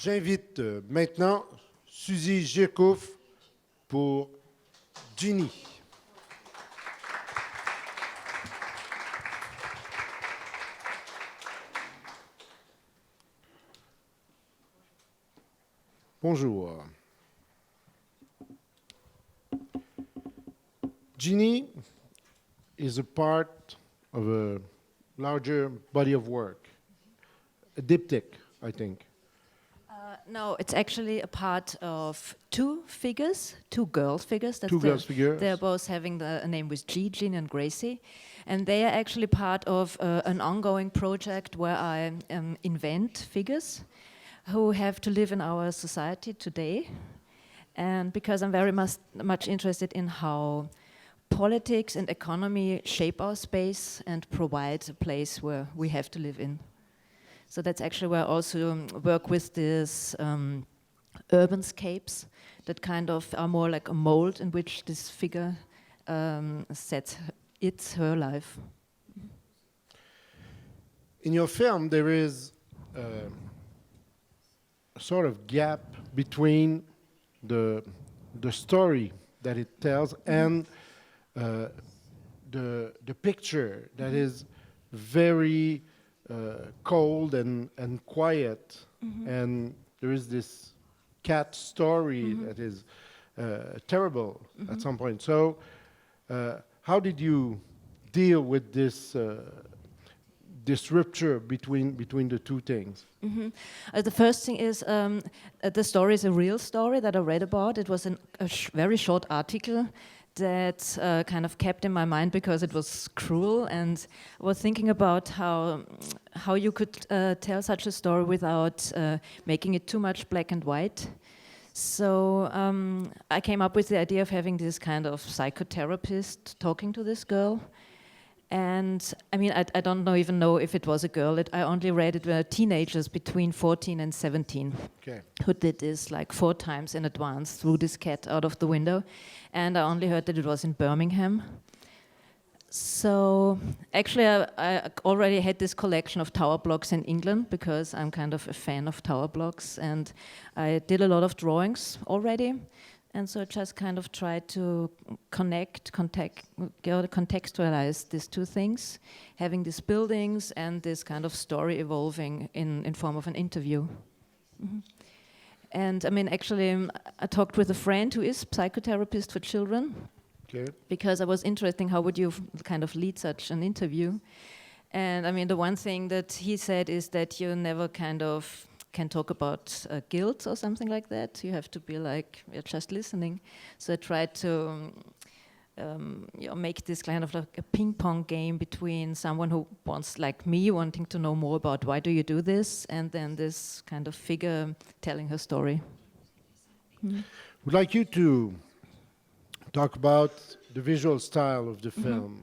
J'invite maintenant Susi JIRKUFF pour Ginny. Bonjour. Ginny is a part of a larger body of work, a diptych, I think. No, it's actually a part of two figures, two girls figures. Two girls figures. They're both having a name with G, Ginny and Gracie. And they are actually part of an ongoing project where I invent figures who have to live in our society today. And because I'm very much interested in how politics and economy shape our space and provide a place where we have to live in. So that's actually where I also work with these urbanscapes that kind of are more like a mold in which this figure sets her life. In your film, there is a sort of gap between the story that it tells and the picture that is very cold and quiet, and there is this cat story that is terrible at some point. So how did you deal with this rupture between the two things? The first thing is the story is a real story that I read about. It was a very short article that kind of kept in my mind because it was cruel, and I was thinking about how you could tell such a story without making it too much black and white. So I came up with the idea of having this kind of psychotherapist talking to this girl. And I mean, I don't even know if it was a girl. I only read it were teenagers between 14 and 17 who did this like 4 times in advance, threw this cat out of the window. And I only heard that it was in Birmingham. So actually I already had this collection of tower blocks in England because I'm kind of a fan of tower blocks, and I did a lot of drawings already. And so I just kind of tried to contextualize these two things, having these buildings and this kind of story evolving in form of an interview. And I mean, actually, I talked with a friend who is psychotherapist for children, because I was interested in how would you kind of lead such an interview. And I mean, the one thing that he said is that you never kind of can talk about guilt or something like that. You have to be like, you're just listening. So I tried to make this kind of like a ping pong game between someone who wants, like me, wanting to know more about why do you do this, and then this kind of figure telling her story. Would like you to talk about the visual style of the film.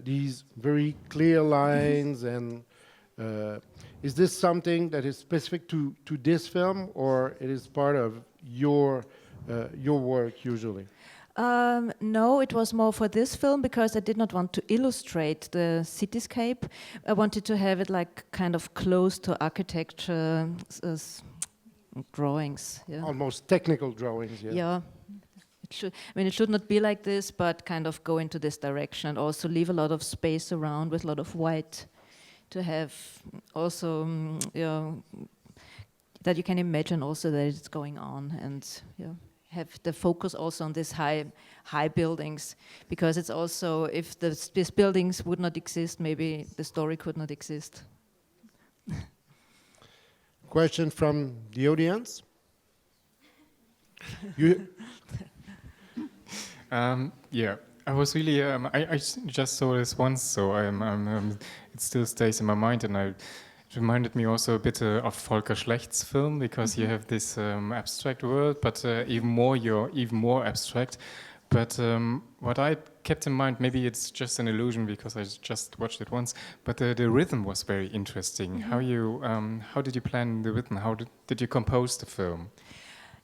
These very clear lines and is this something that is specific to this film, or it is part of your work usually? No, it was more for this film because I did not want to illustrate the cityscape. I wanted to have it like kind of close to architecture drawings. Yeah. Almost technical drawings. Yeah. Yeah. It should not be like this, but kind of go into this direction and also leave a lot of space around with a lot of white, to have also that you can imagine also that it's going on, and have the focus also on these high buildings, because it's also, if these buildings would not exist, maybe the story could not exist. Question from the audience? Yeah, I was really. I just saw this once, so it still stays in my mind, and it reminded me also a bit of Volker Schlecht's film, because you have this abstract world, but even more abstract. But what I kept in mind, maybe it's just an illusion because I just watched it once, but the rhythm was very interesting. How did you plan the rhythm? How did you compose the film?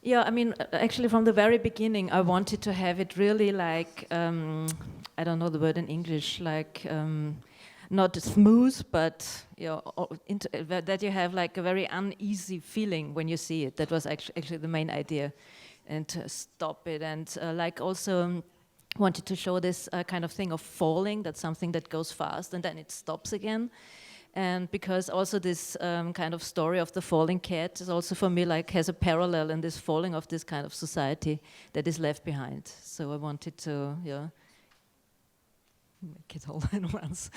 Yeah, I mean, actually from the very beginning, I wanted to have it really like, I don't know the word in English, like not smooth, but that you have like a very uneasy feeling when you see it. That was actually the main idea, and to stop it, and like also wanted to show this kind of thing of falling. That's something that goes fast and then it stops again. And because also this kind of story of the falling cat is also for me like has a parallel in this falling of this kind of society that is left behind. So I wanted to, make it all at once.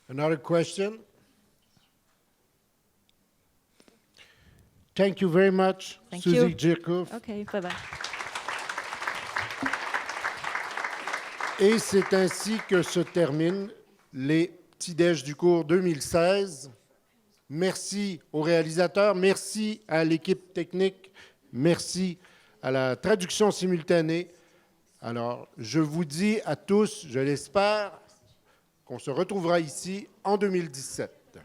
Another question? Thank you very much, Thank Susi you. JIRKUFF. Okay, bye-bye. Et c'est ainsi que se terminent les petits-déj du cours 2016. Merci aux réalisateurs, merci à l'équipe technique, merci à la traduction simultanée. Alors, je vous dis à tous, je l'espère, qu'on se retrouvera ici en 2017.